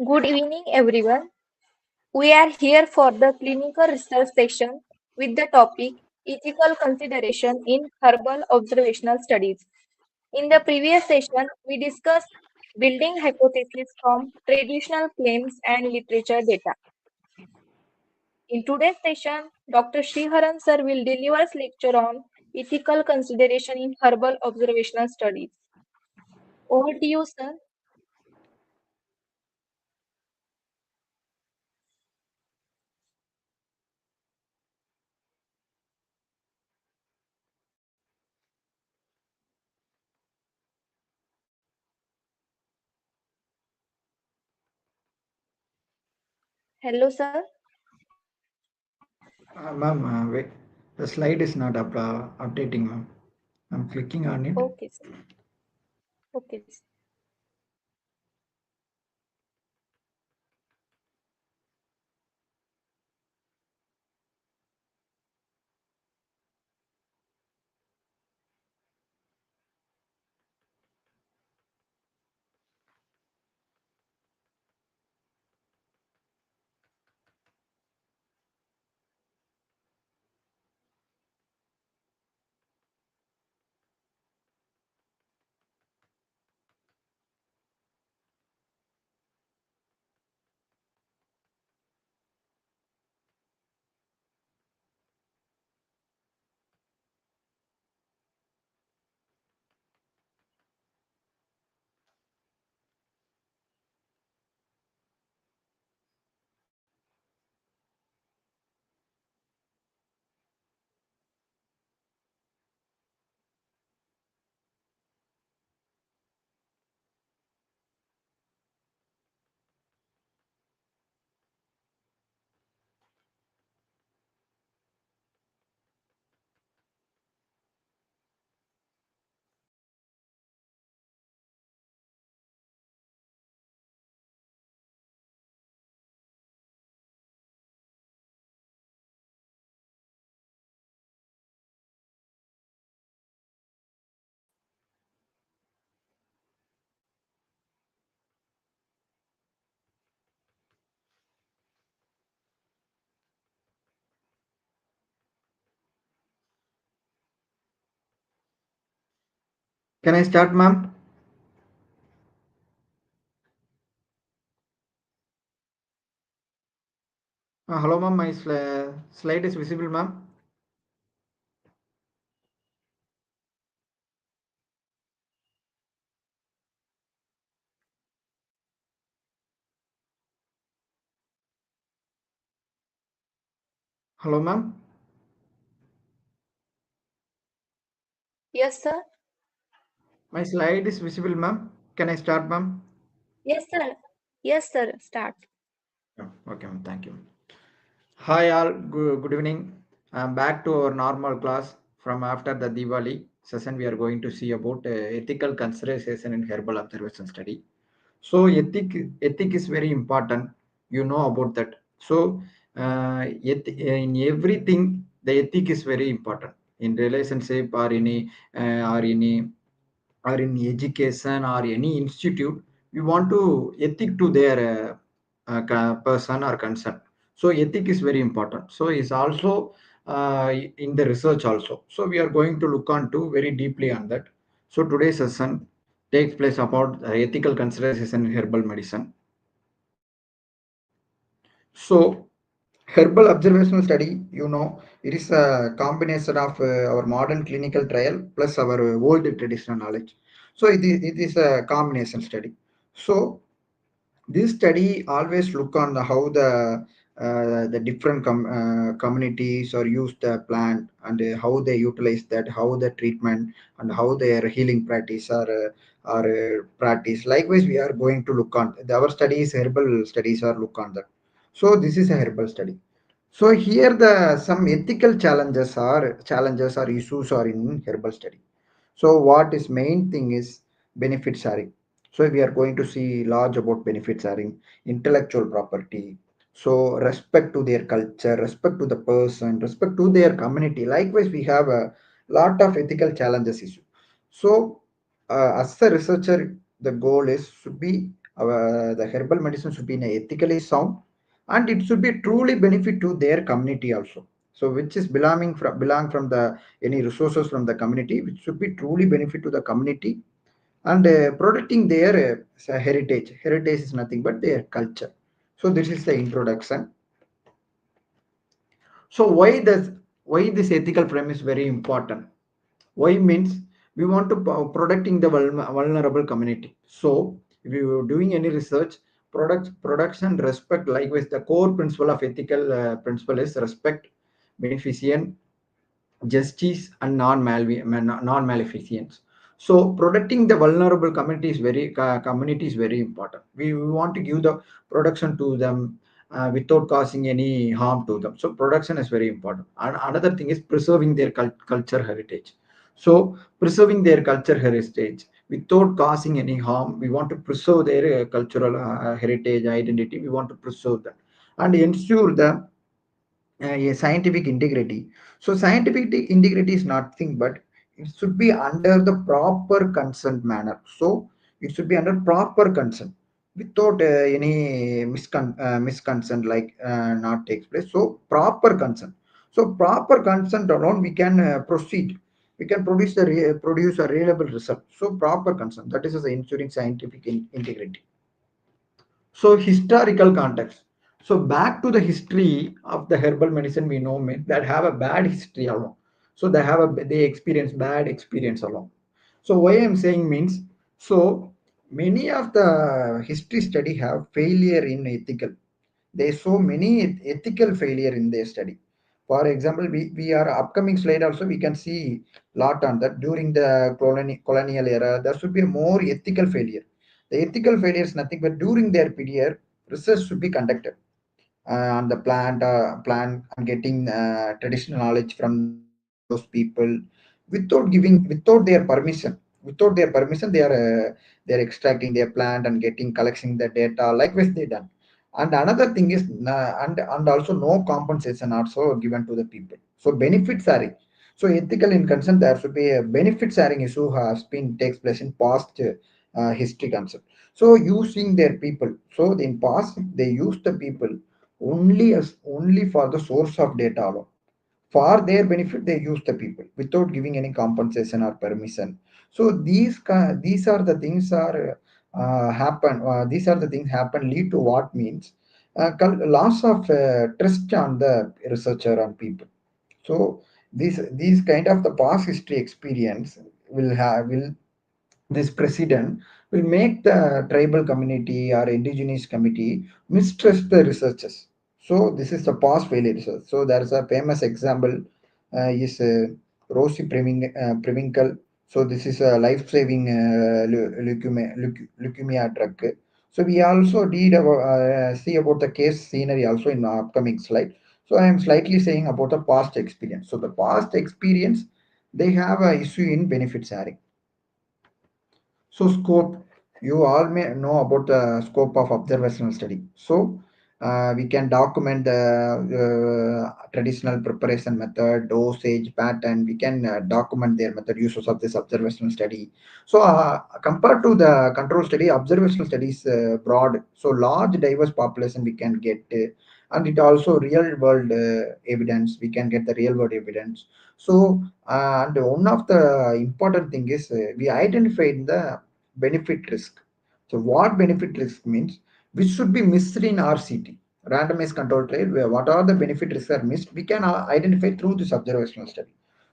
Good evening, everyone. We are here for the clinical research session with the topic Ethical Consideration in Herbal Observational Studies. In the previous session, we discussed building hypotheses from traditional claims and literature data. In today's session, Dr. Sriharan sir will deliver us lecture on ethical consideration in herbal observational studies. Over to you, sir. Hello, sir. Ma'am, wait. The slide is not updating, ma'am. I'm clicking on it. Okay, sir. Okay. Sir. Can I start, ma'am? Hello, ma'am. My slide is visible, ma'am. Hello, ma'am. Yes, sir. My slide is visible, ma'am. Can I start, ma'am? Yes, sir. Yes, sir. Start. Yeah, okay, ma'am. Thank you. Hi, all. Good evening. I'm back to our normal class from after the Diwali session. We are going to see about ethical consideration in herbal observation study. So ethic is very important. You know about that. So in everything, the ethic is very important in relationship or any or any or in education or any institute. We want to ethic to their person or concern. So ethic is very important. So it's also in the research also. So we are going to look on to very deeply on that. So today's session takes place about ethical consideration in herbal medicine. So, herbal observational study, it is a combination of our modern clinical trial plus our old traditional knowledge. So, it is a combination study. So, this study always look on how the different communities or use the plant and how they utilize that, how the treatment and how their healing practice are practice. Likewise, we are going to look on our studies, herbal studies are look on that. So this is a herbal study. So here the some ethical challenges or issues are in herbal study. So what is main thing is benefit sharing. So we are going to see large about benefit sharing, intellectual property. So respect to their culture, respect to the person, respect to their community. Likewise, we have a lot of ethical challenges issue. So as a researcher, the goal is should be The herbal medicine should be ethically sound, and it should be truly benefit to their community also. So which is belong from the any resources from the community, which should be truly benefit to the community, and protecting their heritage. Heritage is nothing but their culture. So this is the introduction. So why this ethical premise very important? Why means we want to protecting the vulnerable community. So if you are doing any research, production respect, likewise the core principle of ethical principle is respect, beneficence, justice, and non-maleficence. So protecting the vulnerable community is very important. We want to give the production to them without causing any harm to them. So production is very important. And another thing is preserving their culture heritage. So preserving their culture heritage without causing any harm, we want to preserve their cultural heritage identity. We want to preserve that and ensure the a scientific integrity. So scientific integrity is nothing but it should be under the proper consent manner. So it should be under proper consent without any misconsent like not takes place. So proper consent. So proper consent alone we can proceed. We can produce a reliable result. So proper consent, that is ensuring scientific integrity. So historical context. So back to the history of the herbal medicine, we know that have a bad history alone. So they experience bad experience alone. So why I'm saying means, so many of the history study have failure in ethical. There's so many ethical failure in their study. For example, we are upcoming slide also we can see lot on that during the colonial era there should be a more ethical failure. The ethical failure is nothing but during their period research should be conducted on the plant and getting traditional knowledge from those people without their permission they are extracting their plant and getting collecting the data likewise they done. And another thing is and also no compensation also given to the people. So benefit sharing. So ethical in concern there should be a benefit sharing issue has been takes place in past history concept. So using their people, so in past they use the people only for the source of data alone. For their benefit they use the people without giving any compensation or permission. So these are the things are happen these are the things happen lead to what means loss of trust on the researcher and people. So these kind of the past history experience will this president will make the tribal community or indigenous community mistrust the researchers. So this is the past failure research. So there is a famous example is Rosie Previnkle. So this is a life-saving leukemia drug. So we also did see about the case scenery also in the upcoming slide. So I am slightly saying about the past experience. So the past experience they have a issue in benefit sharing. So scope, you all may know about the scope of observational study. So we can document the traditional preparation method, dosage, pattern. We can document their method uses of this observational study. So compared to the control study, observational study is broad. So large diverse population we can get, and it also real world evidence. We can get the real world evidence. So and one of the important thing is we identified the benefit risk. So what benefit risk means, which should be missed in RCT, randomized control trial, where what are the benefit risks are missed, we can identify through this observational study.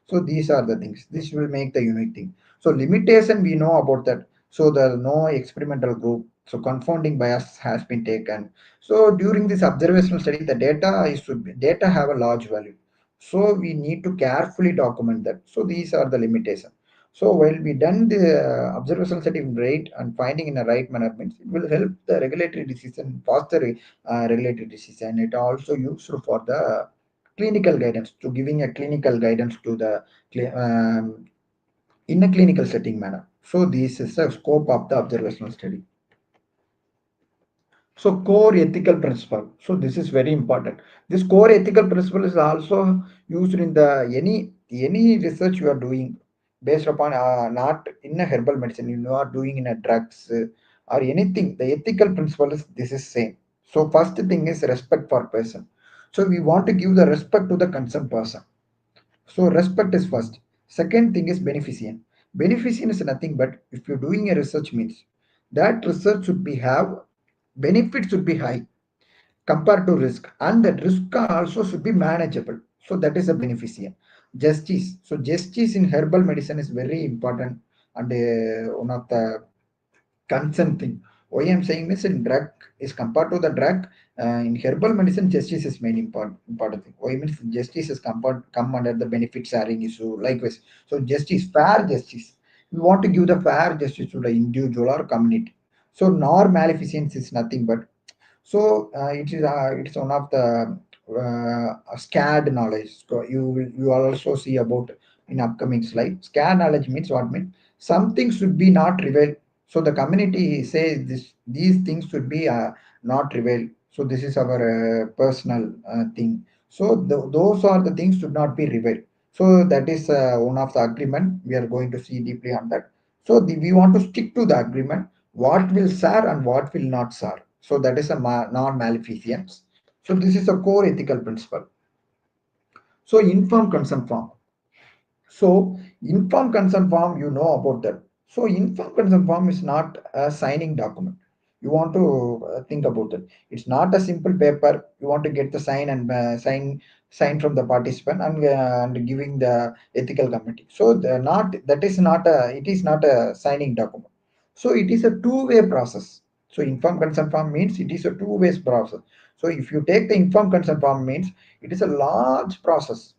So these are the things. This will make the unique thing. So limitation we know about that. So there no experimental group. So confounding bias has been taken. So during this observational study, the data have a large value. So we need to carefully document that. So these are the limitations. So while we done the observational study in right and finding in a right manner means it will help the regulatory decision, faster regulatory decision. It also useful for the clinical guidance to giving a clinical guidance to the in a clinical setting manner. So this is the scope of the observational study. So core ethical principle. So this is very important. This core ethical principle is also used in the any research you are doing based upon not in a herbal medicine. You are doing in a drugs or anything, the ethical principle is this is same. So first thing is respect for person. So we want to give the respect to the concerned person. So respect is first. Second thing is beneficent. Beneficent is nothing but if you're doing a research means that research should be have benefit should be high compared to risk, and that risk also should be manageable. So that is a beneficent. Justice. So justice in herbal medicine is very important, and one of the consent thing. Why I'm saying this in drug is compared to the drug, in herbal medicine, justice is main important thing. Why means justice is come under the benefit sharing issue, likewise. So justice, fair justice. We want to give the fair justice to the individual or community. So nor maleficence is nothing but it's one of the scared knowledge. So you also see about in upcoming slide. Scared knowledge means what means something should be not revealed. So the community says these things should be not revealed. So this is our personal thing. So those are the things should not be revealed. So that is one of the agreement. We are going to see deeply on that. So we want to stick to the agreement. What will share and what will not share. So that is a non-maleficence. So this is a core ethical principle. So informed consent form. So informed consent form, you know about that. So informed consent form is not a signing document. You want to think about it. It's not a simple paper. You want to get the sign and sign from the participant and giving the ethical committee. So not that is not a it is not a signing document. So it is a two-way process. So informed consent form means it is a two-way process. So if you take the informed consent form means it is a large process.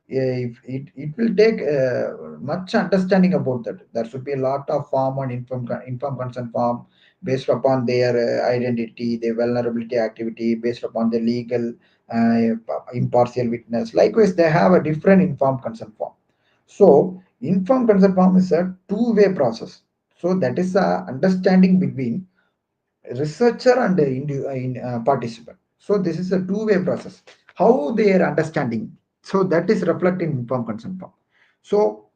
If it will take much understanding about that. There should be a lot of form and inform consent form based upon their identity, their vulnerability activity, based upon the legal impartial witness. Likewise, they have a different informed consent form. So informed consent form is a two-way process. So that is a understanding between researcher and participant. So this is a two-way process. How they are understanding. So that is reflected in informed consent form. So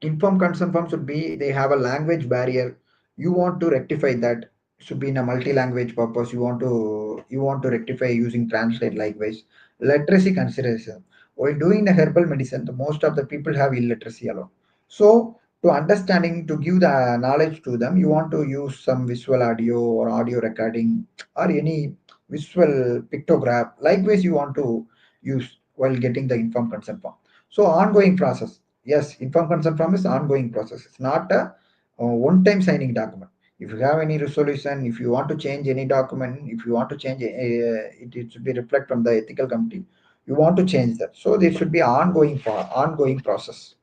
informed consent form should be they have a language barrier. You want to rectify that. Should be in a multi-language purpose. You want to rectify using translate likewise. Literacy consideration. While doing the herbal medicine, the most of the people have illiteracy alone. So to understanding to give the knowledge to them, you want to use some visual audio or audio recording or any visual pictograph. Likewise, you want to use while getting the informed consent form. So ongoing process. Yes, informed consent form is ongoing process. It's not a one-time signing document. If you have any resolution, if you want to change any document, if you want to change it should be reflect from the ethical committee. You want to change that. So there should be ongoing process.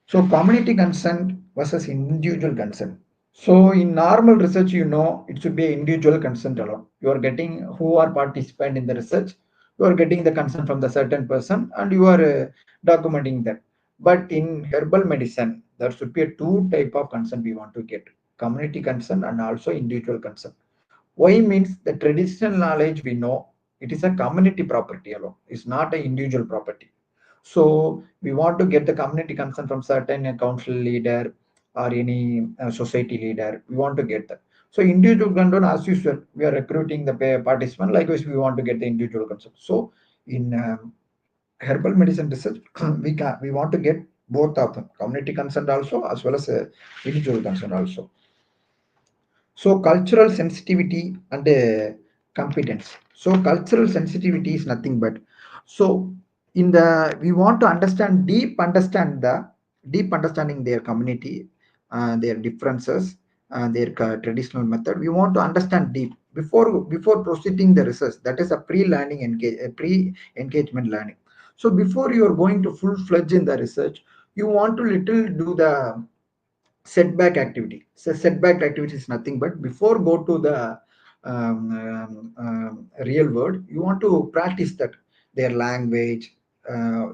So community consent versus individual consent. So in normal research, it should be individual consent alone. You are getting who are participant in the research. You are getting the consent from the certain person, and you are documenting that. But in herbal medicine, there should be a two type of consent we want to get: community consent and also individual consent. Why means the traditional knowledge we know it is a community property alone. It's not an individual property. So we want to get the community consent from certain council leader or any society leader. We want to get that. So individual consent, as usual, we are recruiting the participant. Likewise, we want to get the individual consent. So in herbal medicine research, we want to get both of them, community consent also as well as individual consent also. So cultural sensitivity and competence. So cultural sensitivity is nothing but so in the we want to understand the deep understanding their community, their differences, their traditional method. We want to understand deep before proceeding the research. That is a pre-engagement learning. So before you are going to full fledged in the research, you want to little do the setback activity. So setback activity is nothing but before go to the real world, you want to practice that their language,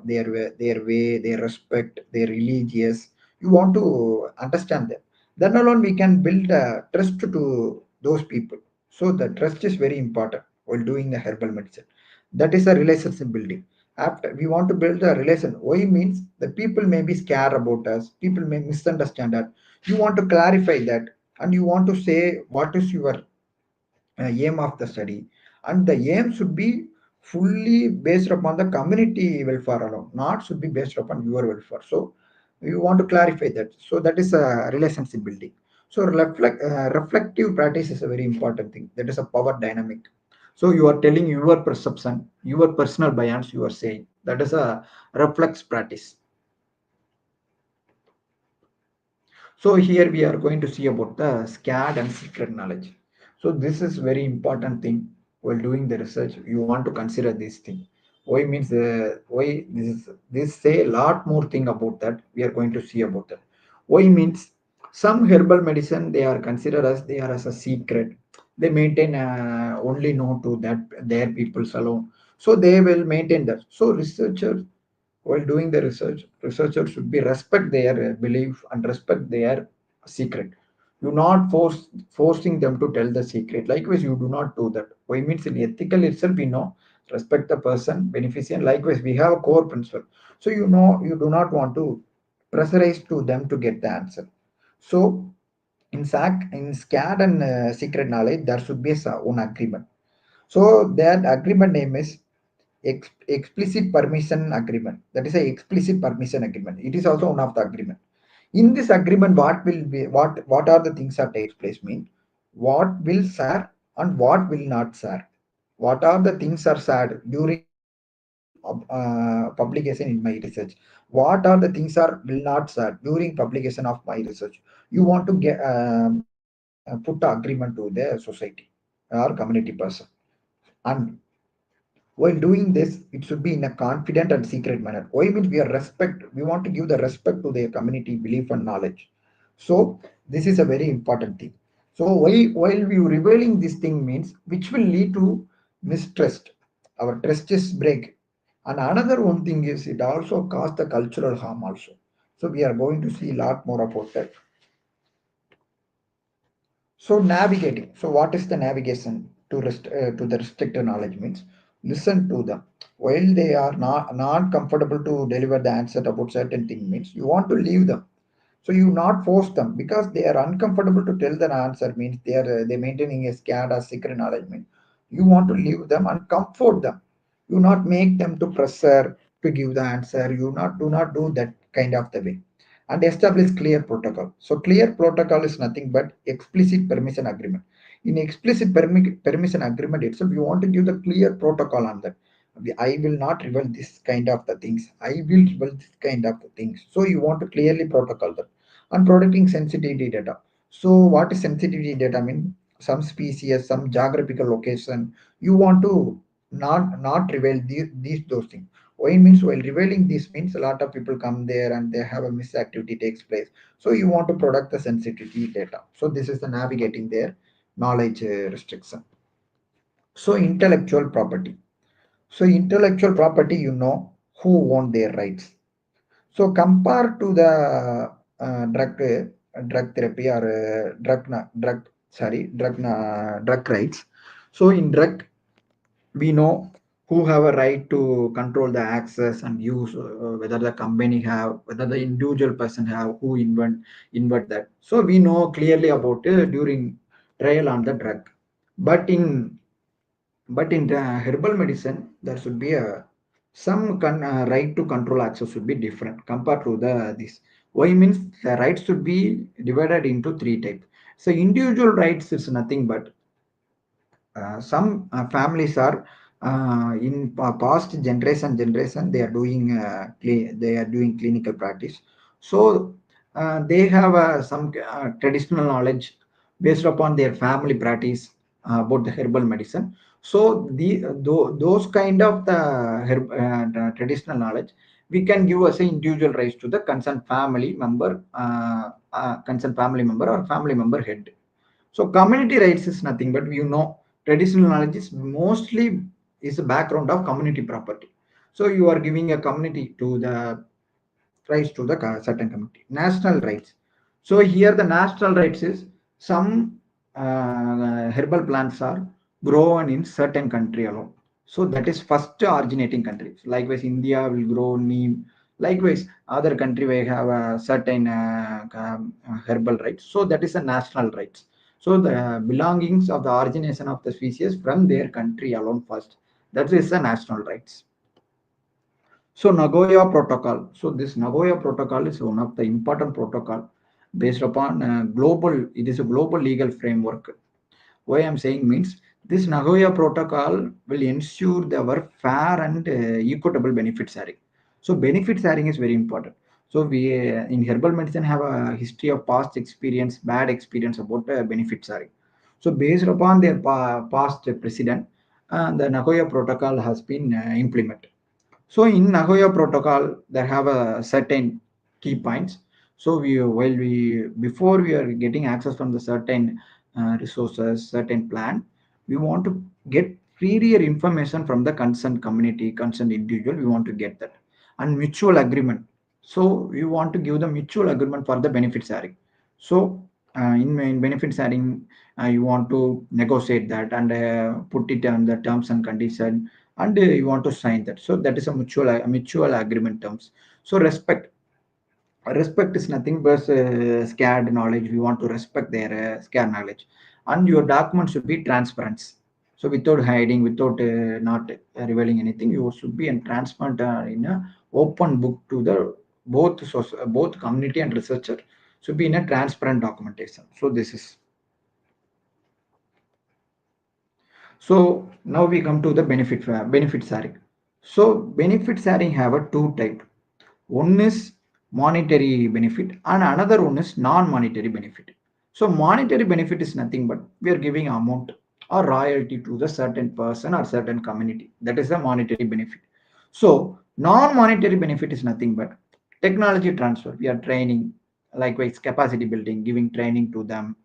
their way, their respect, their religious. You want to understand them. Then alone we can build a trust to those people. So the trust is very important while doing the herbal medicine. That is a relationship building. After we want to build a relation, why means the people may be scared about us. People may misunderstand us. You want to clarify that. and you want to say what is your aim of the study, and the aim should be fully based upon the community welfare alone, not should be based upon your welfare. So you want to clarify that. So that is a relationship building. So reflective practice is a very important thing. That is a power dynamic. So you are telling your perception, your personal bias, you are saying that is a reflex practice. So here we are going to see about the scared and secret knowledge. So this is very important thing while doing the research. You want to consider this thing. Why means why this say a lot more thing about that. We are going to see about that. Why means some herbal medicine they are considered as they are as a secret. They maintain only known to that their peoples alone. So they will maintain that. So researchers while doing the research, researchers should be respect their belief and respect their secret. You not forcing them to tell the secret. Likewise, you do not do that. Why means in ethical itself, we know respect the person, beneficiary. Likewise, we have a core principle. So you know you do not want to pressurize to them to get the answer. So in SCAD and secret knowledge, there should be a own agreement. So that agreement name is explicit permission agreement. That is a explicit permission agreement. It is also one of the agreement. In this agreement, what will be what are the things that takes place mean what will share and what will not share. What are the things are shared during publication in my research? What are the things are will not share during publication of my research? You want to get put the agreement to the society or community person. And while doing this, it should be in a confident and secret manner. Why means we are respect. We want to give the respect to their community belief and knowledge. So this is a very important thing. So while we revealing this thing means which will lead to mistrust. Our trust is break. And another one thing is it also cause the cultural harm also. So we are going to see a lot more about that. So navigating. So what is the navigation to the restricted knowledge means? Listen to them. While they are not comfortable to deliver the answer about certain thing means you want to leave them. So you not force them because they are uncomfortable to tell the answer means they maintaining a scared or secret knowledge means you want to leave them and comfort them. You not make them to pressure to give the answer. You not do not do that kind of the way and establish clear protocol. So clear protocol is nothing but explicit permission agreement. In explicit permission agreement itself, you want to give the clear protocol on that. I will not reveal this kind of the things. I will reveal this kind of the things. So you want to clearly protocol that. And protecting sensitivity data. So what is sensitivity data mean? Some species, some geographical location. You want to not reveal these those things. Why means while revealing this means a lot of people come there and they have a misactivity takes place. So you want to protect the sensitivity data. So this is the navigating their knowledge restriction. So intellectual property. So intellectual property, you know who own their rights. So compared to the drug therapy or drug rights. So in drug we know who have a right to control the access and use, whether the company have, whether the individual person have, who invent that. So we know clearly about during trial on the drug. But in the herbal medicine, there should be a some right to control access should be different compared to the this. Why means the rights should be divided into three types. So individual rights is nothing but some families are in past generation they are doing they are doing clinical practice. So they have some traditional knowledge based upon their family practice about the herbal medicine. So those kind of the traditional knowledge we can give as an individual rights to the concerned family member or family member head. So community rights is nothing but you know traditional knowledge is mostly is a background of community property. So you are giving a community to the rights to the certain community. National rights. So here the national rights is some herbal plants are grown in certain country alone. So that is first originating countries. Likewise, India will grow neem. Likewise, other country may have a certain herbal rights. So that is a national rights. So the belongings of the origination of the species from their country alone first. That is a national rights. So Nagoya Protocol. So this Nagoya Protocol is one of the important protocol based upon global. It is a global legal framework. Why I'm saying means this Nagoya Protocol will ensure our fair and equitable benefit sharing. So benefit sharing is very important. So we in herbal medicine have a history of past experience, bad experience about benefit sharing. So based upon their past precedent, the Nagoya Protocol has been implemented. So in Nagoya Protocol, there have a certain key points. So we while we before we are getting access from the certain resources, certain plan, we want to get prior information from the concerned community, concerned individual. We want to get that and mutual agreement. So we want to give the mutual agreement for the benefit sharing. So in benefit sharing, you want to negotiate that and put it on the terms and condition and you want to sign that. So that is a mutual agreement terms. So respect is nothing but scared knowledge. We want to respect their scared knowledge, and your document should be transparent. So without hiding, without not revealing anything, you should be in transparent in a open book to the both community and researcher should be in a transparent documentation. So this is. So now we come to the benefit sharing. So benefit sharing have a two type. One is monetary benefit and another one is non-monetary benefit. So monetary benefit is nothing but we are giving amount or royalty to the certain person or certain community. That is the monetary benefit. So non-monetary benefit is nothing but technology transfer. We are training, likewise capacity building, giving training to them,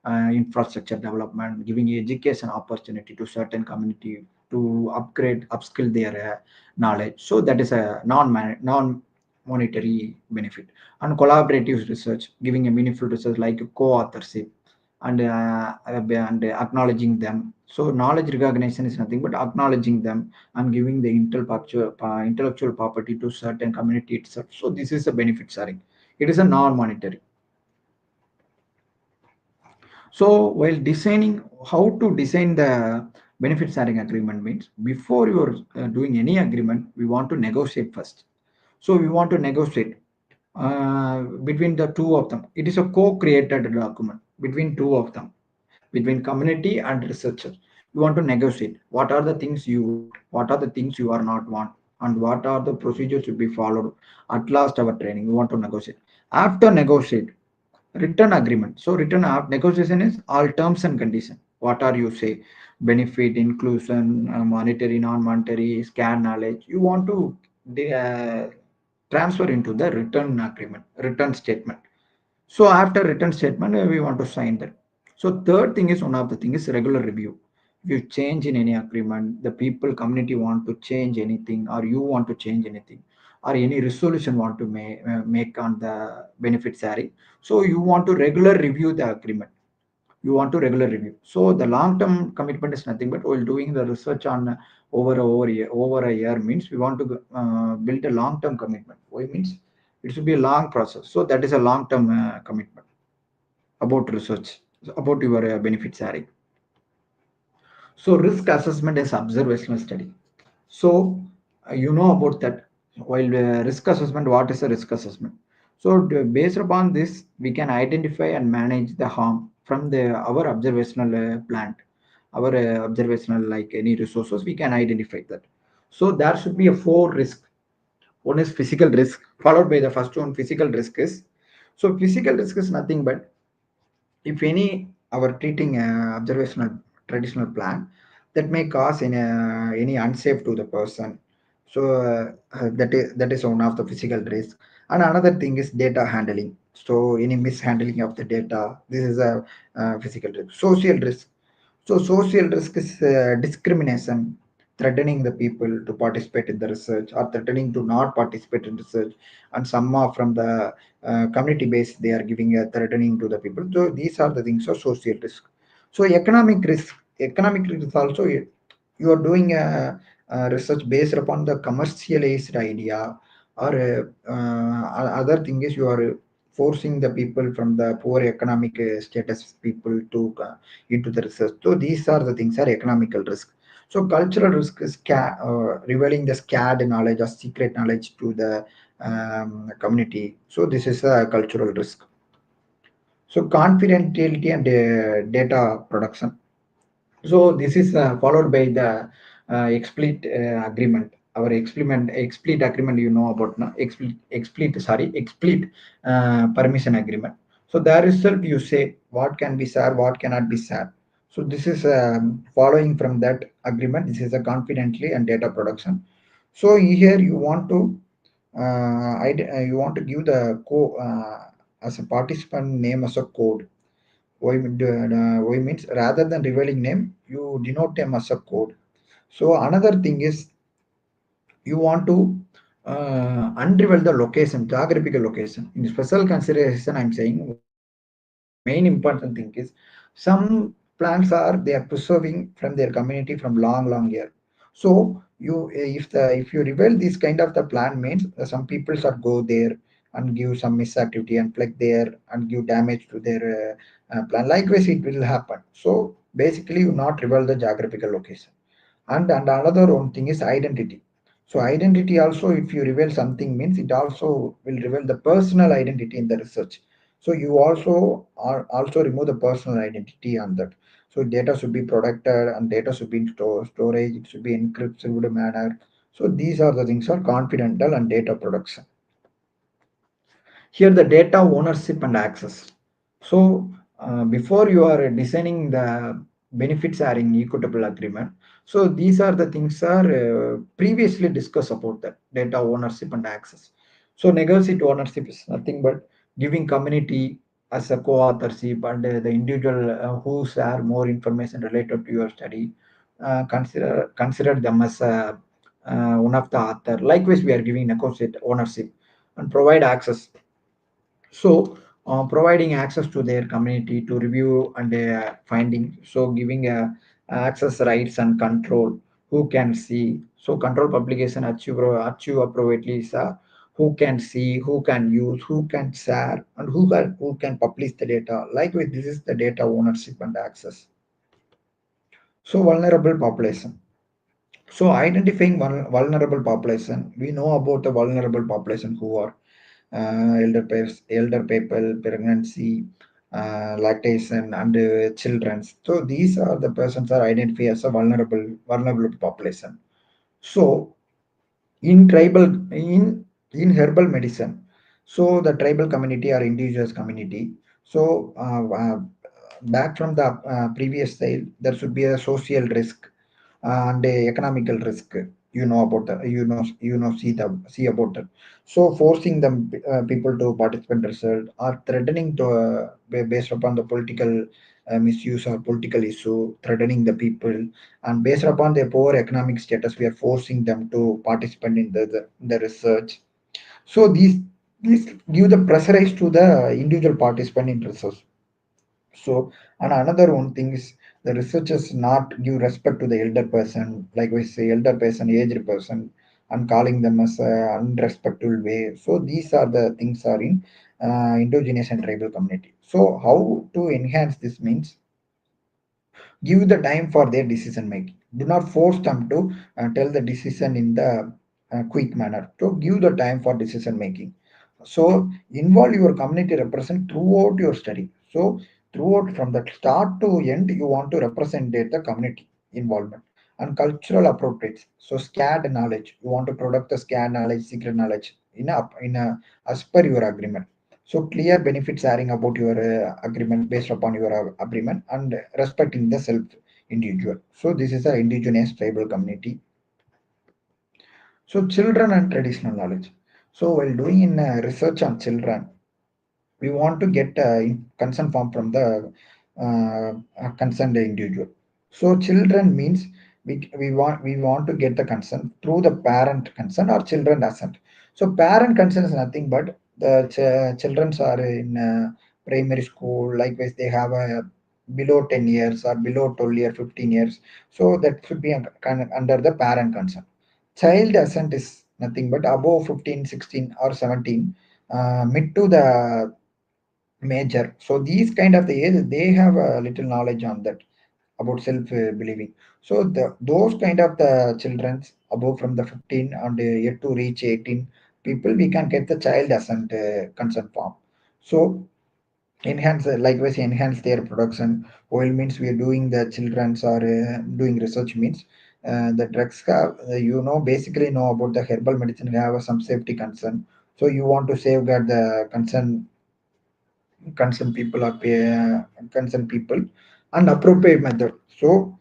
infrastructure development, giving education opportunity to certain community to upgrade, upskill their knowledge. So that is a non-monetary benefit. And collaborative research, giving a meaningful research like co-authorship and acknowledging them. So knowledge recognition is nothing but acknowledging them and giving the intellectual property to certain community itself. So this is a benefit sharing. It is a non-monetary. So while designing how to design the benefit sharing agreement means before you're doing any agreement, we want to negotiate first. So we want to negotiate between the two of them. It is a co-created document between two of them, between community and researcher. You want to negotiate what are the things you want, what are the things you are not want, and what are the procedures to be followed. At last, our training, we want to negotiate. After negotiate, written agreement. So written negotiation is all terms and condition. What are you say? Benefit, inclusion, monetary, non-monetary, scan knowledge. You want to uh, transfer into the written agreement, written statement. So after written statement, we want to sign that. So third thing is one of the thing is regular review. If you change in any agreement, the people community want to change anything, or you want to change anything, or any resolution want to make on the benefit sharing. So you want to regular review the agreement. You want to regular review. So the long term commitment is nothing but while doing the research on over a year means we want to build a long term commitment. Why means it should be a long process. So that is a long term commitment about research, about your benefit sharing. So risk assessment is observational study. So you know about that. While risk assessment, what is a risk assessment? So based upon this, we can identify and manage the harm from the our observational plant, our observational like any resources. We can identify that. So there should be a four risk. One is physical risk, followed by the first one. Physical risk is so physical risk is nothing but if any our treating observational traditional plan that may cause any unsafe to the person. So that is one of the physical risk. And another thing is data handling. So any mishandling of the data, this is a physical risk. Social risk. So social risk is discrimination, threatening the people to participate in the research or threatening to not participate in research, and some are from the community base they are giving a threatening to the people. So these are the things of social risk. So economic risk. Economic risk is also you are doing a research based upon the commercialized idea or other thing is you are forcing the people from the poor economic status people to into the research. So these are the things are economical risk. So cultural risk is revealing the scared knowledge or secret knowledge to the community. So this is a cultural risk. So confidentiality and data production. So this is followed by the explicit agreement. Our explicit agreement, you know about, no? Explicit permission agreement. So there itself you say what can be shared, what cannot be shared. So this is following from that agreement. This is a confidentially and data production. So here you want to you want to give the as a participant name as a code. Why means rather than revealing name, you denote them as a code. So another thing is you want to unreveal the location, geographical location. In special consideration, I'm saying one main important thing is some plants are they are preserving from their community from long year. So if you reveal this kind of the plant means some people are go there and give some misactivity and pluck there and give damage to their plant. Likewise, it will happen. So basically, you not reveal the geographical location. And another one thing is identity. So identity also, if you reveal something means it also will reveal the personal identity in the research. So you also are also remove the personal identity on that. So data should be protected and data should be in storage, it should be encrypted manner. So these are the things are confidential and data production. Here the data ownership and access. So before you are designing the benefit sharing equitable agreement, so these are the things are previously discussed about that data ownership and access. So negotiate ownership is nothing but giving community as a co-authorship and the individual who share more information related to your study, consider them as one of the author. Likewise, we are giving negotiate ownership and provide access. So providing access to their community to review and finding. So giving access rights and control, who can see. So control publication achieve appropriately is who can see, who can use, who can share, and who can publish the data. Likewise, this is the data ownership and access. So vulnerable population. So identifying vulnerable population, we know about the vulnerable population who are elder people, pregnancy, lactation, and children. So these are the persons are identified as a vulnerable population. So in tribal in herbal medicine, so the tribal community or indigenous community. So back from the previous side, there should be a social risk and a economical risk. You know about the see about it. So forcing them people to participate result or threatening to based upon the political misuse or political issue, threatening the people, and based upon their poor economic status, we are forcing them to participate in the research. So these give the pressurize to the individual participant in research. So, and another one thing is the researchers not give respect to the elder person, like we say, elder person, aged person, and calling them as a unrespectful way. So these are the things are in indigenous and tribal community. So how to enhance this means give the time for their decision making. Do not force them to tell the decision in the quick manner. So give the time for decision making. So involve your community represent throughout your study. So throughout from the start to end, you want to represent the community involvement and cultural appropriates. So scared knowledge, you want to product the scared knowledge, secret knowledge in a as per your agreement. So clear benefit sharing about your agreement based upon your agreement and respecting the self individual. So this is a indigenous tribal community. So children and traditional knowledge. So while doing in research on children, we want to get consent form from the concerned individual. So children means we want to get the consent through the parent consent or children assent. So parent consent is nothing but the children are in primary school. Likewise, they have a below 10 years or below 12 years, 15 years. So that should be under the parent consent. Child assent is nothing but above 15, 16 or 17, mid to the major. So these kind of the age, they have a little knowledge on that about self believing. So those kind of the children above from the 15 and yet to reach 18 people, we can get the child assent consent form. So enhance likewise enhance their production. While means we are doing the children's or doing research means the drugs have basically know about the herbal medicine have some safety concern. So you want to safeguard the concerned people or concerned people and appropriate method. So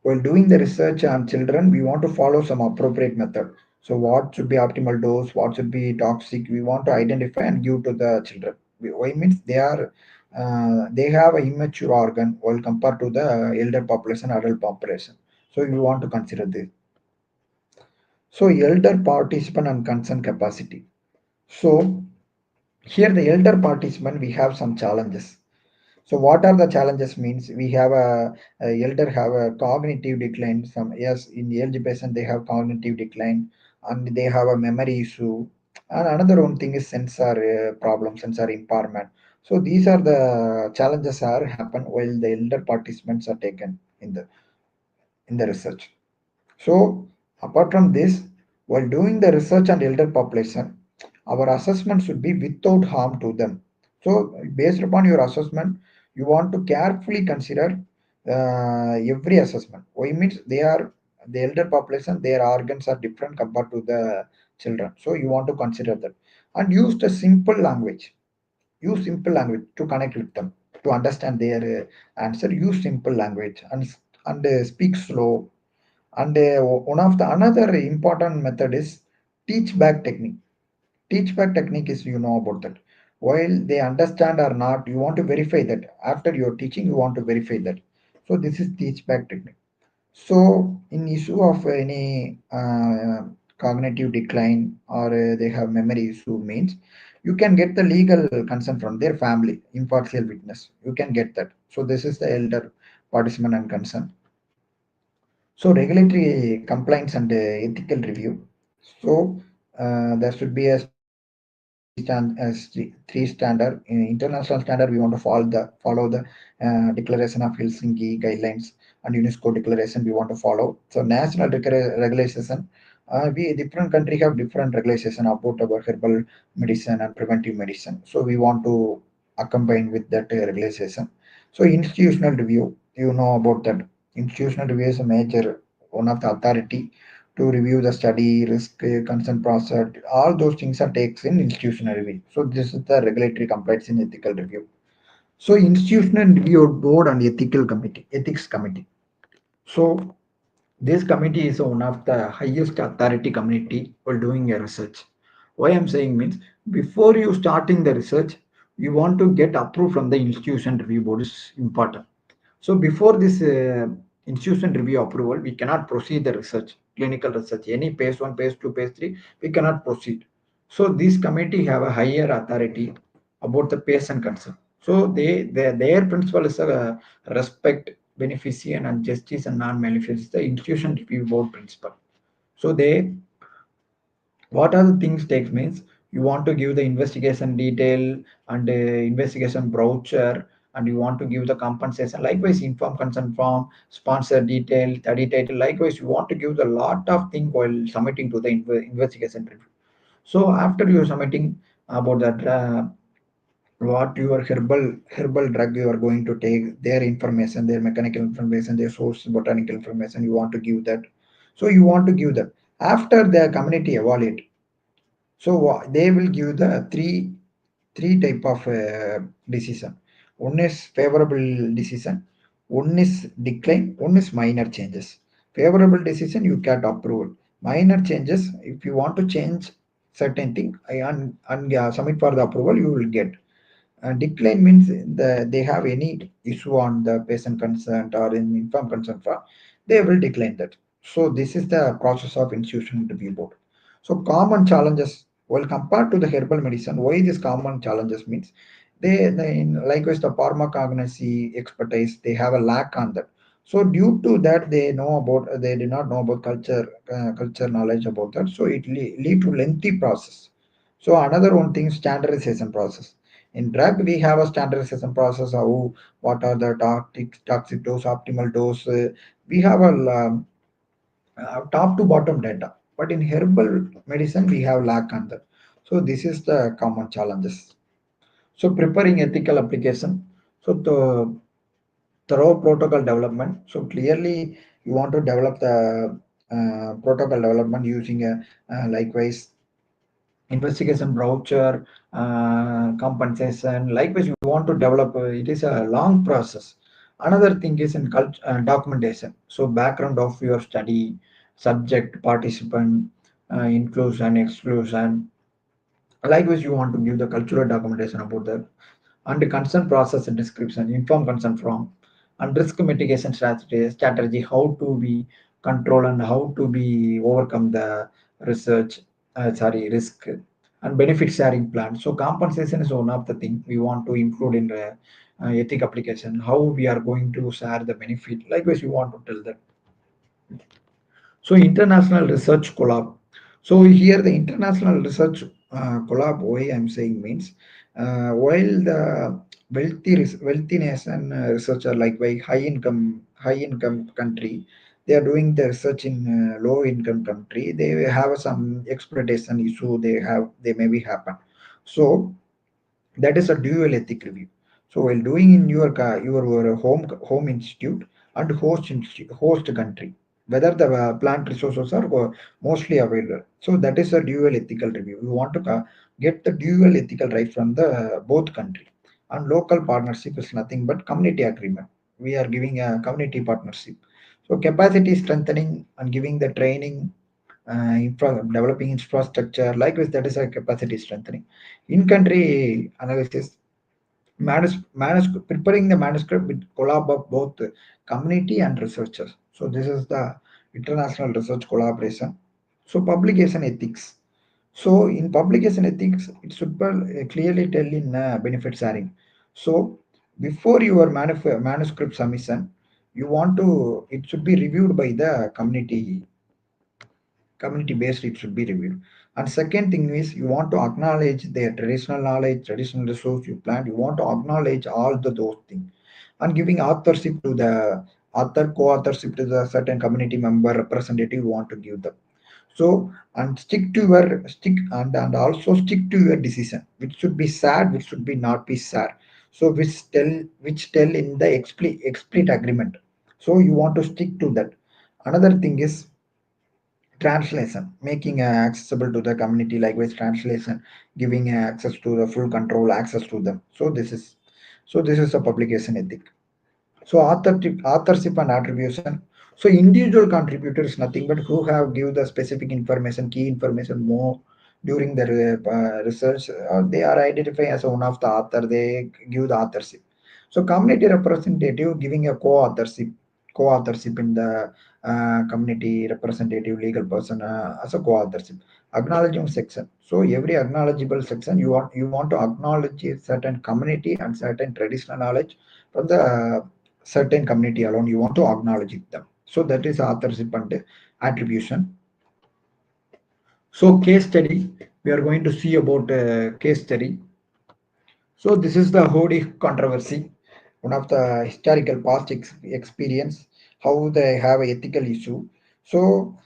while doing the research on children, we want to follow some appropriate method. So what should be optimal dose, what should be toxic, we want to identify and give to the children. Why means they have an immature organ while compared to the elder population, adult population. So we want to consider this. So elder participant and consent capacity. So here the elder participant we have some challenges. So what are the challenges means we have a elder have a cognitive decline. Some yes in the LG patient they have cognitive decline and they have a memory issue. And another one thing is sensor problem, sensor impairment. So these are the challenges are happen while the elder participants are taken in the research. So, apart from this, while doing the research on elder population, our assessment should be without harm to them. So, based upon your assessment, you want to carefully consider every assessment. Why means they are the elder population, their organs are different compared to the children. So, you want to consider that and use the simple language. Use simple language to connect with them to understand their answer. Use simple language and speak slow and one of the another important method is teach back technique. Teach back technique is you know about that. While they understand or not, you want to verify that. After your teaching, you want to verify that. So this is teach back technique. So in issue of any cognitive decline or they have memory issue means you can get the legal consent from their family, impartial witness. You can get that. So this is the elder participant and consent. So regulatory compliance and ethical review. So there should be a three standard. In international standard, we want to follow the Declaration of Helsinki guidelines and UNESCO declaration. We want to follow. So national regulation. We different country have different regulation about our herbal medicine and preventive medicine. So we want to accompany with that regulation. So institutional review, you know about that. Institutional review is a major one of the authority to review the study, risk, consent process. All those things are takes in institutional review. So this is the regulatory compliance in ethical review. So institutional review board and ethics committee. So this committee is one of the highest authority committee for doing a research. Why I'm saying means before you starting the research, you want to get approved from the institution review board is important. So before this institution review approval, we cannot proceed the research, clinical research, any phase one, phase two, phase three, we cannot proceed. So this committee have a higher authority about the patient concern. So their principle is respect, beneficence, and justice and non-maleficence, the institution review board principle. So they what are the things takes means you want to give the investigation detail and investigation brochure and you want to give the compensation likewise inform consent form sponsor detail study title likewise you want to give the lot of thing while submitting to the investigation review. So after you are submitting about that what your herbal drug you are going to take their information their mechanical information their source botanical information you want to give that. So you want to give that after the community evaluate. So they will give the three type of decision. One is favorable decision, one is decline, one is minor changes. Favorable decision you get approval. Minor changes if you want to change certain thing and submit for the approval you will get. Decline means they have any issue on the patient consent or in informed consent for, they will decline that. So this is the process of institutional review board. So common challenges, well compared to the herbal medicine, why these common challenges means likewise the pharmacognosy expertise, they have a lack on that. So due to that, they did not know about culture knowledge about that. So it lead to lengthy process. So another one thing, standardization process. In drug, we have a standardization process. How what are the toxic dose, optimal dose? We have a top to bottom data. But in herbal medicine, we have lack on that. So this is the common challenges. So preparing ethical application. So the thorough protocol development. So clearly, you want to develop the protocol development using a likewise investigation brochure, compensation. Likewise, you want to develop. It is a long process. Another thing is in documentation. So background of your study, subject, participant, inclusion, exclusion. Likewise, you want to give the cultural documentation about that and the consent process and description, informed consent form, and risk mitigation strategy, how to be control and how to be overcome the risk and benefit sharing plan. So compensation is one of the thing we want to include in the ethic application. How we are going to share the benefit. Likewise, you want to tell that. So international research collab. So here the international research collab, why I'm saying means, while the wealthy nation researcher like by high income country, they are doing the research in low income country. They have some exploitation issue. They maybe happen. So that is a dual ethic review. So while doing in your home institute and host country, whether the plant resources are mostly available. So that is a dual ethical review. We want to get the dual ethical right from the both country. And local partnership is nothing but community agreement. We are giving a community partnership. So capacity strengthening and giving the training, developing infrastructure. Likewise, that is a capacity strengthening. In country analysis, preparing the manuscript with collab of both community and researchers. So this is the international research collaboration. So publication ethics. So in publication ethics, it should clearly tell in benefit sharing. So before your manuscript submission, it should be reviewed by the community based, it should be reviewed. And second thing is, you want to acknowledge their traditional knowledge, traditional resource you plant. You want to acknowledge all those things and giving authorship to the co-authorship to the certain community member representative you want to give them. So and and also stick to your decision, which should be sad, which should be not be sad. So which tell in the explicit agreement. So you want to stick to that. Another thing is translation, making accessible to the community. Likewise, translation, giving access to the full control access to them. So this is a publication ethic. So authorship and attribution. So individual contributors nothing but who have give the specific information, key information more during the research. They are identified as one of the author. They give the authorship. So community representative giving a co-authorship in the community representative legal person as a co-authorship. Acknowledgement section. So every acknowledgeable section, you want to acknowledge a certain community and certain traditional knowledge from the certain community alone. You want to acknowledge them. So that is authorship and attribution. So case study, we are going to see about case study. So this is the Hodi controversy, one of the historical past experience, how they have an ethical issue. So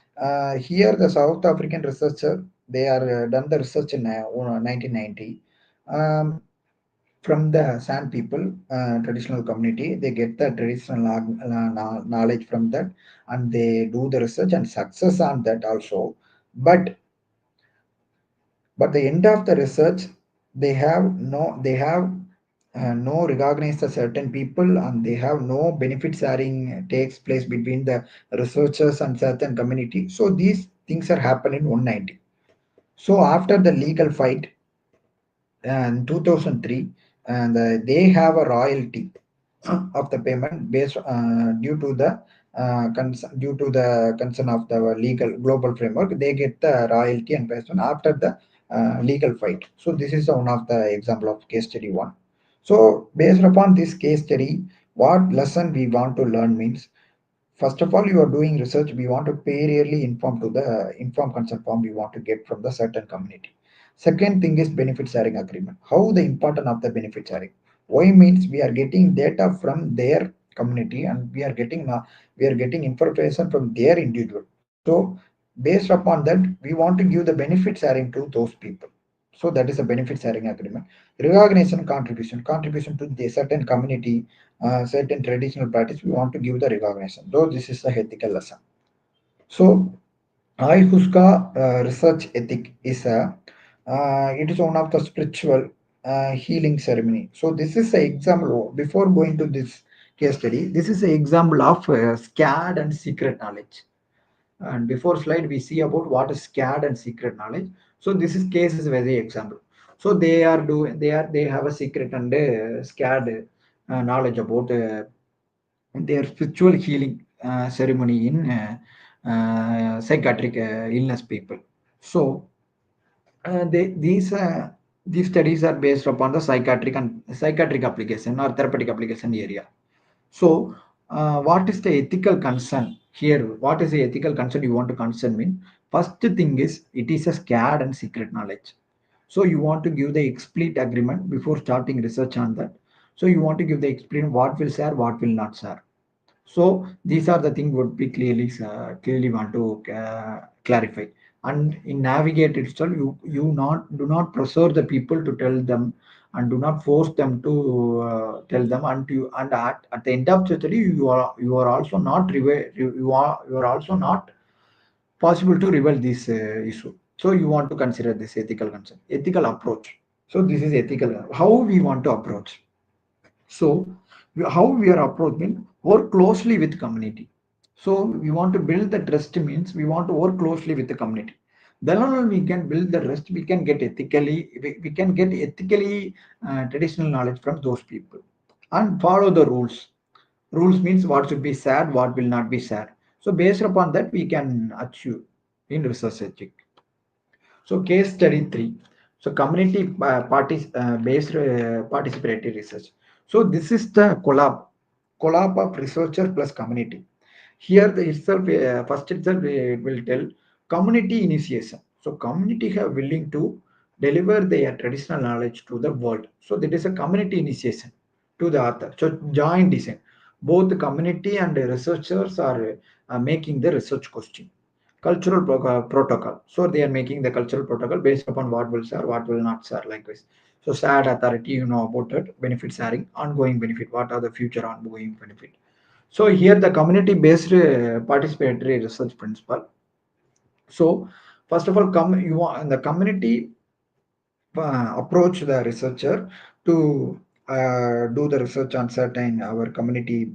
here the South African researcher, they are done the research in 1990. Um, from the San people, traditional community, they get the traditional knowledge from that, and they do the research and success on that also. But the end of the research, they have no recognize the certain people, and they have no benefit sharing takes place between the researchers and certain community. So these things are happening in 190. So after the legal fight and 2003, and they have a royalty of the payment based due to the concern of the legal global framework. They get the royalty and based on after the legal fight. So this is one of the example of case study one. So based upon this case study, what lesson we want to learn means, first of all, you are doing research, we want to pay really inform to the inform consent form we want to get from the certain community. Second thing is benefit sharing agreement. How the important of the benefit sharing? Why means we are getting data from their community and we are getting information from their individual. So based upon that, we want to give the benefit sharing to those people. So that is a benefit sharing agreement. Recognition contribution to the certain community, certain traditional practice, we want to give the recognition. Though this is a ethical lesson. So Ayahuasca research ethic is a it is one of the spiritual healing ceremony. So this is an example. Before going to this case study, this is an example of scared and secret knowledge. And before slide, we see about what is scared and secret knowledge. So this is case is very example. So they have a secret and scared knowledge about their spiritual healing ceremony in psychiatric illness people. So uh, they, these uh, these studies are based upon the psychiatric application or therapeutic application area. So, what is the ethical concern here? What is the ethical concern you want to concern mean? First thing is it is a scared and secret knowledge. So you want to give the explicit agreement before starting research on that. So you want to give the explicit what will share, what will not share. So these are the things would be clearly want to clarify. And in navigate itself, you not do not pressure the people to tell them and do not force them to tell them. And at the end of the study, you are also not you are also not possible to reveal this issue. So you want to consider this ethical concern, ethical approach. So this is ethical. How we want to approach. So how we are approaching, work closely with community. So we want to build the trust means we want to work closely with the community. Then only we can build the trust. We can get we can get ethically traditional knowledge from those people and follow the rules. Rules means what should be said, what will not be said. So based upon that, we can achieve in research ethic. So case study three. So community based participatory research. So this is the collab of researcher plus community. Here the itself first itself it will tell community initiation. So community have willing to deliver their traditional knowledge to the world. So that is a community initiation to the author. So joint design. Both the community and the researchers are making the research question protocol. So they are making the cultural protocol based upon what will share, what will not share, like this. So sad authority, you know about it, benefit sharing, ongoing benefit, what are the future ongoing benefit. So here the community based participatory research principle. So first of all, come you want the community approach the researcher to do the research on certain our community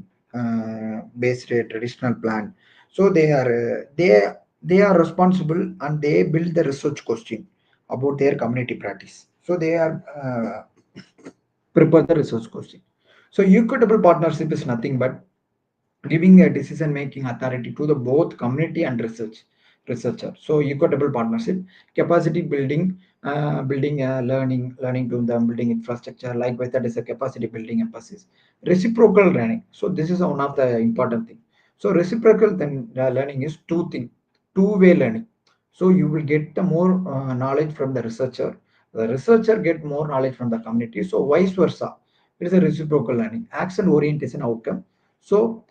based traditional plan. So they are responsible and they build the research question about their community practice. So they are prepare the research question. So equitable partnership is nothing but giving a decision making authority to the both community and researcher. So equitable partnership, capacity building, building learning to them, building infrastructure. Likewise, that is a capacity building emphasis. Reciprocal learning. So this is one of the important thing. So reciprocal then learning is two-way learning. So you will get the more knowledge from the researcher. The researcher get more knowledge from the community. So vice versa. It is a reciprocal learning. Action orientation outcome. So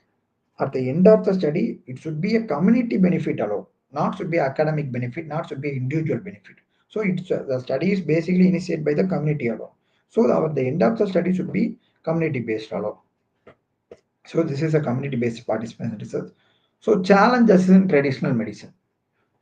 at the end of the study, it should be a community benefit alone, not should be academic benefit, not should be individual benefit. So it's the study is basically initiated by the community alone. So at the end of the study should be community based alone. So this is a community based participant research. So challenges in traditional medicine.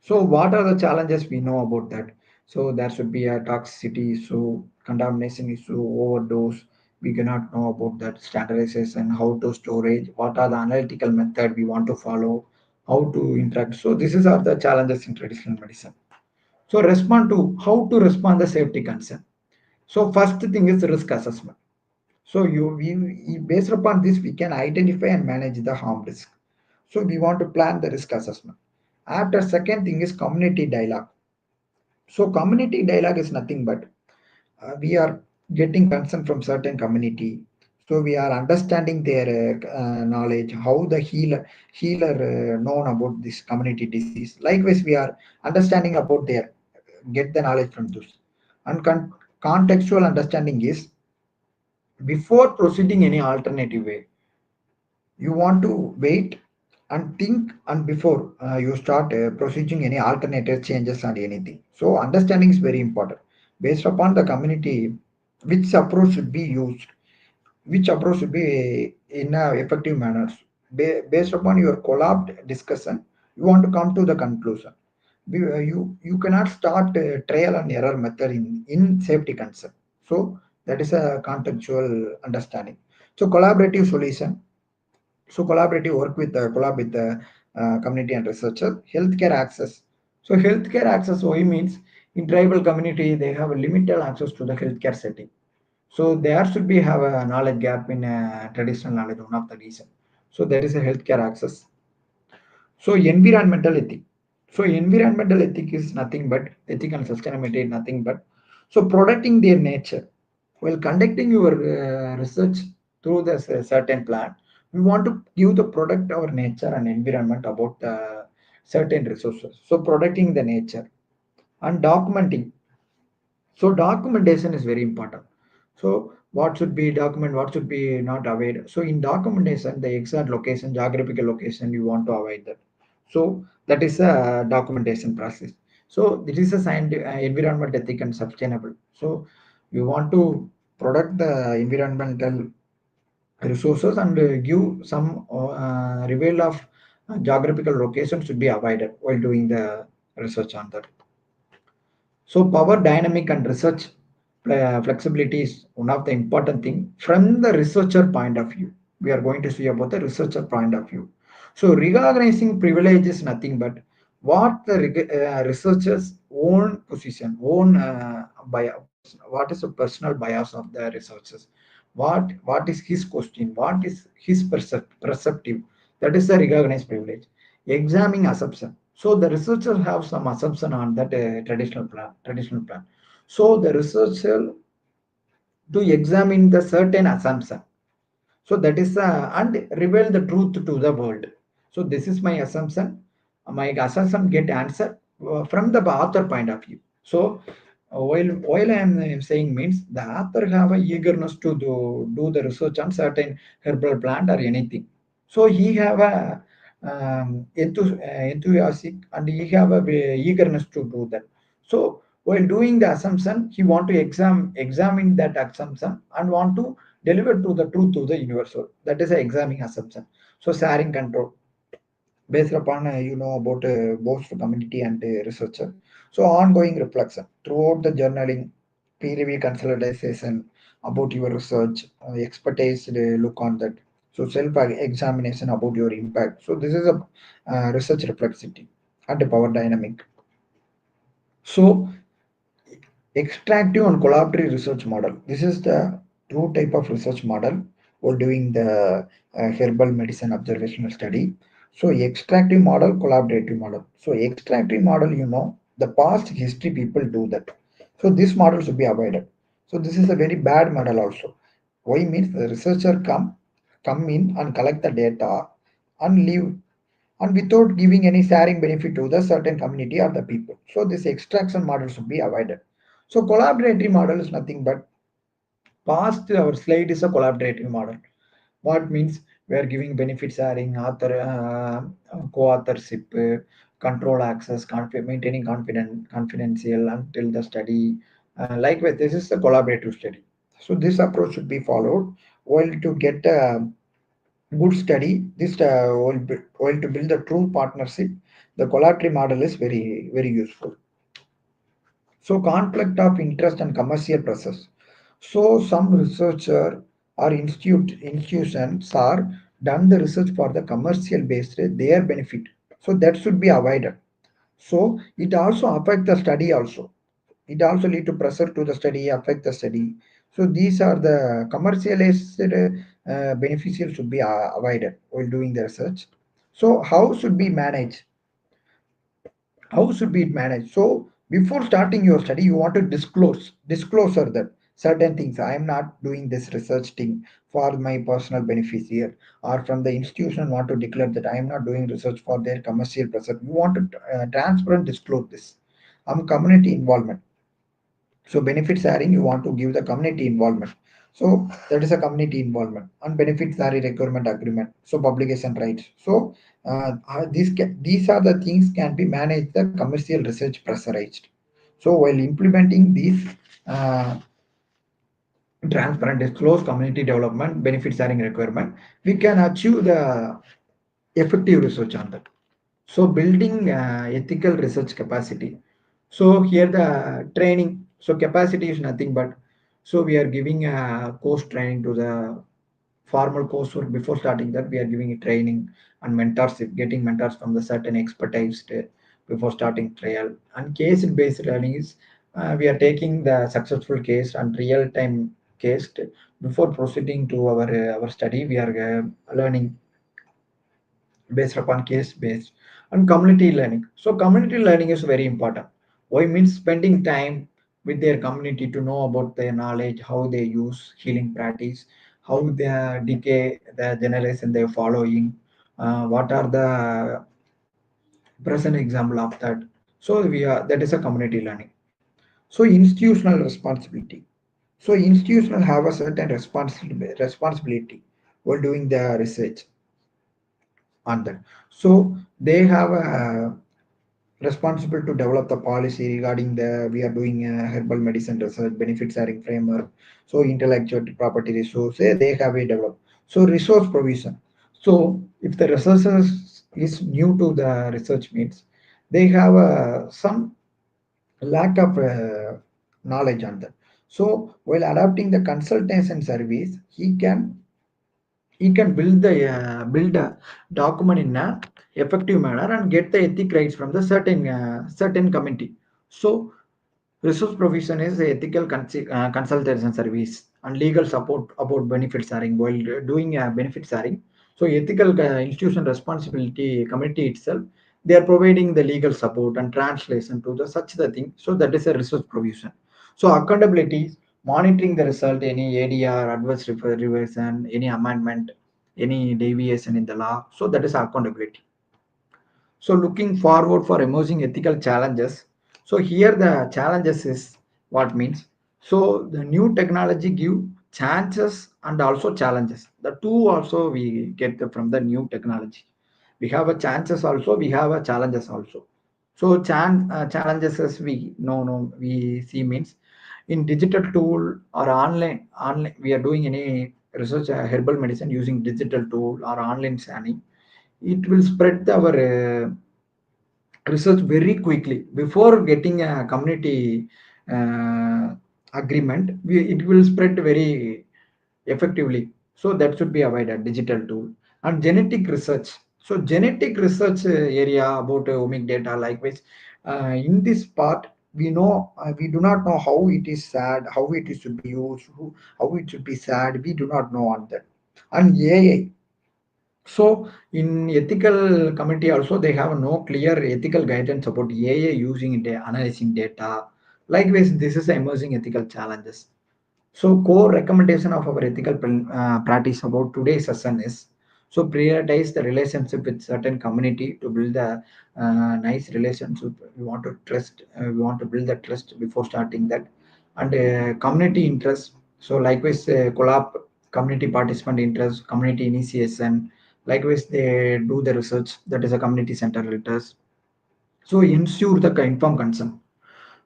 So what are the challenges we know about that? So there should be a toxicity issue, contamination issue, overdose. We cannot know about that standardization, how to storage, what are the analytical method we want to follow, how to interact. So this is are the challenges in traditional medicine. So respond to how to respond the safety concern. So first thing is risk assessment. So based upon this we can identify and manage the harm risk. So we want to plan the risk assessment. After second thing is community dialogue. So community dialogue is nothing but we are getting consent from certain community. So we are understanding their knowledge, how the healer known about this community disease. Likewise, we are understanding about their get the knowledge from those. And contextual understanding is before proceeding any alternative way, you want to wait and think and before you start proceeding any alternative changes and anything. So understanding is very important. Based upon the community, which approach should be used, which approach should be in a effective manner. Based upon your collabed discussion, you want to come to the conclusion. You cannot start a trial and error method in safety concern. So that is a contextual understanding. So collaborative solution. So collaborative work with collab with the community and researcher. Healthcare access. So healthcare access, why means in tribal community they have a limited access to the healthcare setting. So there should be have a knowledge gap in traditional knowledge, one of the reason. So there is a healthcare access. So environmental ethic. So environmental ethic is nothing but ethic and sustainability, nothing but so protecting their nature. While conducting your research through the certain plan, we want to give the product our nature and environment about the certain resources. So protecting the nature and documenting. So documentation is very important. So what should be document, what should be not avoid. So in documentation, the exact location, geographical location, you want to avoid that. So that is a documentation process. So this is a scientific, environment ethic and sustainable. So you want to protect the environmental resources and give some reveal of geographical location should be avoided while doing the research on that. So power dynamic and research flexibility is one of the important thing from the researcher point of view. We are going to see about the researcher point of view. So recognizing privilege is nothing but what the researcher's own position, own what is the personal bias of the researchers, what is his question, what is his perceptive. That is the recognized privilege. Examining assumption. So the researchers have some assumption on that traditional plan. So the researcher to examine the certain assumption. So that is and reveal the truth to the world. So this is my assumption. My assumption get answered from the author point of view. So while I am saying means the author have a eagerness to do the research on certain herbal plant or anything. So he have a enthusiastic and he have a eagerness to do that. So while doing the assumption, he want to examine that assumption and want to deliver to the truth to the universal. That is a examining assumption. So sharing control based upon about both community and researcher. So ongoing reflection throughout the journaling, peer review consolidation about your research, expertise look on that. So self examination about your impact. So this is a research reflexivity and a power dynamic. So extractive and collaborative research model. This is the two type of research model for doing the herbal medicine observational study. So extractive model, collaborative model. So extractive model, the past history people do that. So this model should be avoided. So this is a very bad model also. Why means the researcher come in and collect the data and leave and without giving any sharing benefit to the certain community or the people. So this extraction model should be avoided. So collaborative model is nothing but past our slide is a collaborative model. What means we are giving benefit sharing, co-authorship, control access, maintaining confidential until the study. Likewise, this is the collaborative study. So this approach should be followed. While to get good study, this while to build a true partnership, the collaborative model is very useful. So conflict of interest and commercial process. So some researcher or institutions are done the research for the commercial based their benefit. So that should be avoided. So it also affect the study also. It also lead to pressure to the study, affect the study. So these are the commercialized beneficial should be avoided while doing the research. So how should be managed? How should be it managed? So before starting your study, you want to disclosure that certain things. I am not doing this research thing for my personal benefits here, or from the institution want to declare that I am not doing research for their commercial purpose. You want to transparent disclose this. I'm community involvement. So benefit sharing, you want to give the community involvement. So that is a community involvement. And benefit sharing requirement agreement. So publication rights. So these are the things can be managed the commercial research pressurized. So while implementing these uh, transparent disclose community development benefit sharing requirement, we can achieve the effective research on that. So building ethical research capacity. So here the training. So capacity is nothing but, so we are giving a course training to the formal coursework. Before starting that, we are giving a training and mentorship, getting mentors from the certain expertise before starting trial. And case based learning is we are taking the successful case and real time case before proceeding to our study. We are learning based upon case based. And community learning. So community learning is very important. Why means spending time with their community to know about their knowledge, how they use healing practice, how they decay the generation they're following, what are the present example of that. So we are, that is a community learning. So institutional responsibility. So institutional have a certain responsibility while doing the research on that. So they have a responsible to develop the policy regarding the, we are doing herbal medicine research benefit sharing framework. So intellectual property resource they have a develop. So resource provision. So if the researchers is new to the research means they have some lack of knowledge on that. So while adapting the consultation service, he can build a document in a effective manner and get the ethic rights from the certain committee. So resource provision is the ethical consultation service and legal support about benefit sharing while doing benefit sharing. So ethical institution responsibility committee itself, they are providing the legal support and translation to the such the thing. So that is a resource provision. So accountability, monitoring the result, any ADR, adverse revision, any amendment, any deviation in the law. So that is accountability. So looking forward for emerging ethical challenges. So here the challenges is what means. So the new technology give chances and also challenges. The two also we get from the new technology. We have a chances also. We have a challenges also. So challenges as we no we see means in digital tool or online we are doing any research herbal medicine using digital tool or online scanning. It will spread our research very quickly before getting a community uh, agreement. It will spread very effectively. So that should be avoided digital tool. And genetic research. So genetic research area about omic data likewise, in this part we know we do not know how it is sad, how it is should be used, how it should be sad, we do not know on that. And AI. So in ethical committee also they have no clear ethical guidance about AI using analyzing data. Likewise, this is the emerging ethical challenges. So core recommendation of our ethical practice about today's session is, so prioritize the relationship with certain community to build a nice relationship. We want to trust. We want to build the trust before starting that, and community interest. So likewise, collab community participant interest, community initiation. Likewise, they do the research. That is a community center research. So ensure the informed consent.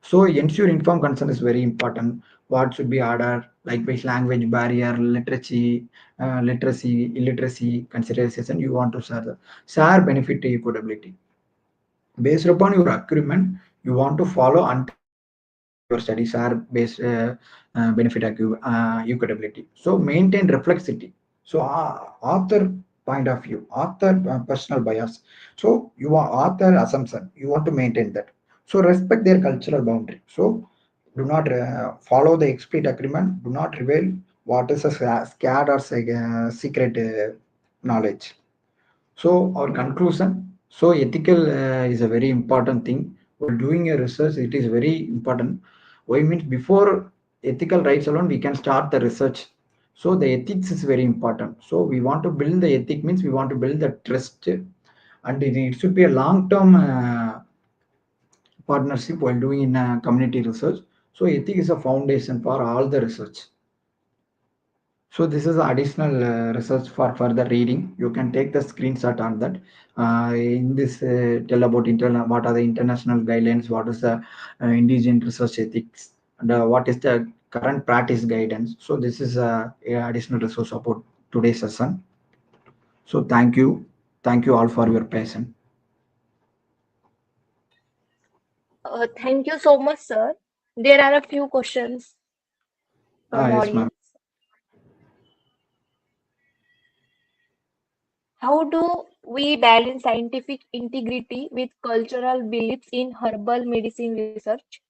So ensure informed consent is very important. What should be ordered, likewise language barrier, literacy, illiteracy consideration. You want to share benefit to equitability. Based upon your agreement, you want to follow until you complete your studies are based benefit equitability. So maintain reflexivity. So author point of view, author personal bias. So you are author assumption, you want to maintain that. So respect their cultural boundary. So do not follow the explicit agreement, do not reveal what is a scared or secret knowledge. So our conclusion, so ethical is a very important thing. While doing a research, it is very important. Why means before ethical rights alone we can start the research. So the ethics is very important. So we want to build the ethic means we want to build the trust, and it should be a long term partnership while doing in community research. So ethics is a foundation for all the research. So this is additional research for further reading. You can take the screenshot on that. In this, tell about what are the international guidelines, what is the indigenous research ethics, and what is the current practice guidance. So this is additional resource about today's session. So thank you all for your patience. Thank you so much, sir. There are a few questions from Yes, ma'am. audience. How do we balance scientific integrity with cultural beliefs in herbal medicine research?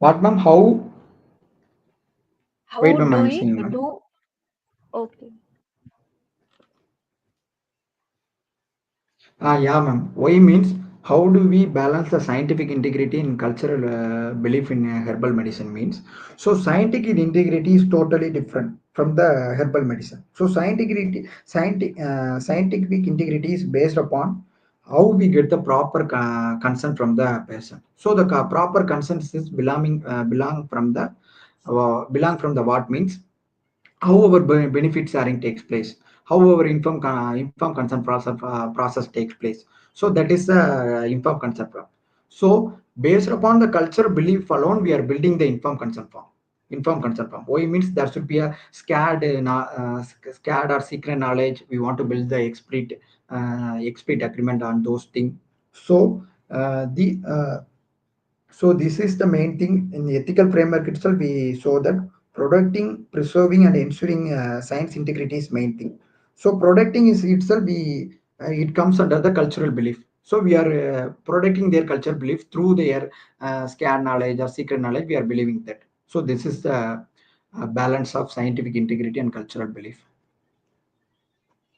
What, ma'am? How? Wait, How ma'am. do I'm we seeing, ma'am. do? Okay. Yeah, ma'am. Why means how do we balance the scientific integrity and cultural belief in herbal medicine means. So scientific integrity is totally different from the herbal medicine. So scientific integrity is based upon how we get the proper consent from the patient. So the proper consent is belong from the what means how our benefit sharing takes place, how our inform consent process takes place. So that is the inform consent form. So based upon the culture belief alone we are building the inform consent form. Why means there should be a scared or secret knowledge. We want to build the explicit agreement on those things. So the so this is the main thing in the ethical framework itself. We saw that protecting, preserving, and ensuring science integrity is main thing. So protecting is itself it comes under the cultural belief. So we are protecting their cultural belief through their scared knowledge or secret knowledge. We are believing that. So this is the balance of scientific integrity and cultural belief.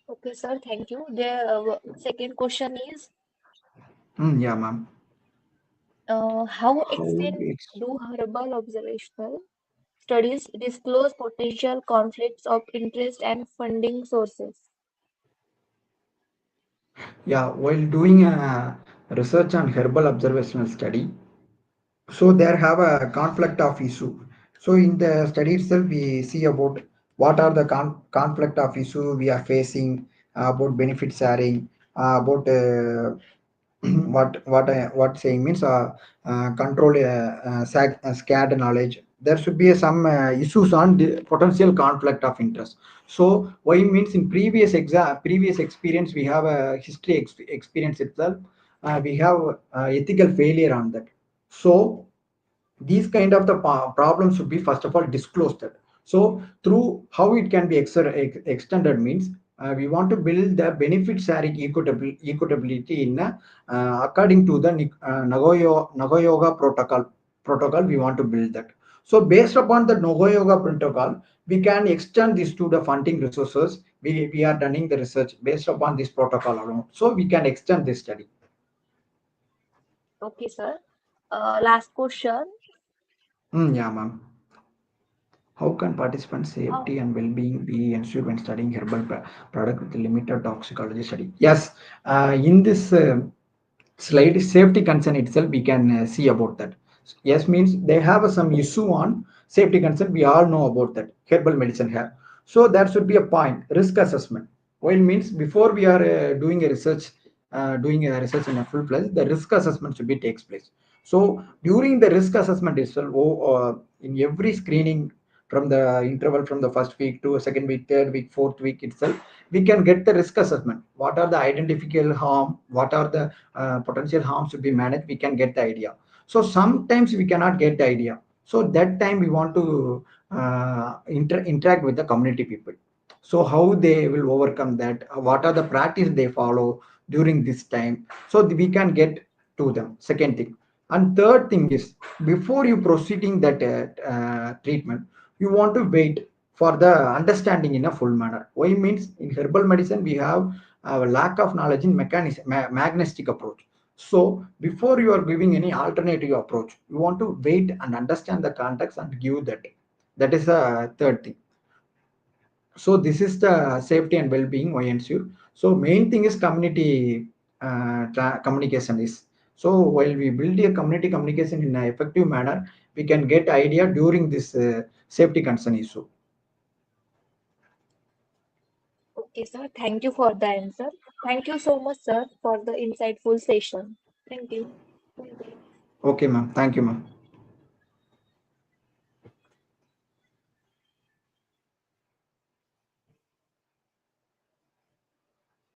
Okay, sir. Thank you. The second question is, Yeah, ma'am. how How extent it's do herbal observational studies disclose potential conflicts of interest and funding sources? yeah, while doing research on herbal observational study, so there have a conflict of issue. So in the study itself we see about what are the conflict of issue we are facing, about benefit sharing, about what saying means control scared knowledge. There should be some issues on the potential conflict of interest. So why means in previous experience we have a history experience itself, we have ethical failure on that. So these kind of the problems should be first of all disclosed. So through how it can be extended means we want to build the benefit sharing equitability in according to the Nagoya protocol we want to build that. So based upon the Nagoya protocol we can extend this to the funding resources. We are running the research based upon this protocol alone, so we can extend this study. Okay, sir. Last question. Yeah, ma'am. How can participants' How? safety and well-being be ensured when studying herbal product with limited toxicology study? Yes, in this slide, safety concern itself, we can see about that. Yes, means they have some issue on safety concern. We all know about that. Herbal medicine have. So there should be a point risk assessment. While means before we are doing a research in a full place, the risk assessment should be takes place. So during the risk assessment itself, in every screening from the interval from the first week to second week, third week, fourth week itself, we can get the risk assessment. What are the identifiable harm? What are the potential harms to be managed? We can get the idea. So sometimes we cannot get the idea. So that time we want to interact with the community people. So how they will overcome that? What are the practice they follow during this time? So we can get to them. Second thing, and third thing is before you proceeding that treatment, you want to wait for the understanding in a full manner. Why means in herbal medicine we have a lack of knowledge in magnetic approach. So before you are giving any alternative approach, you want to wait and understand the context and give that. That is the third thing. So this is the safety and well-being we ensure. So main thing is community communication is. So while we build a community communication in an effective manner, we can get idea during this safety concern issue. Okay, sir. Thank you for the answer. Thank you so much, sir, for the insightful session. Thank you. Okay, ma'am. Thank you, ma'am.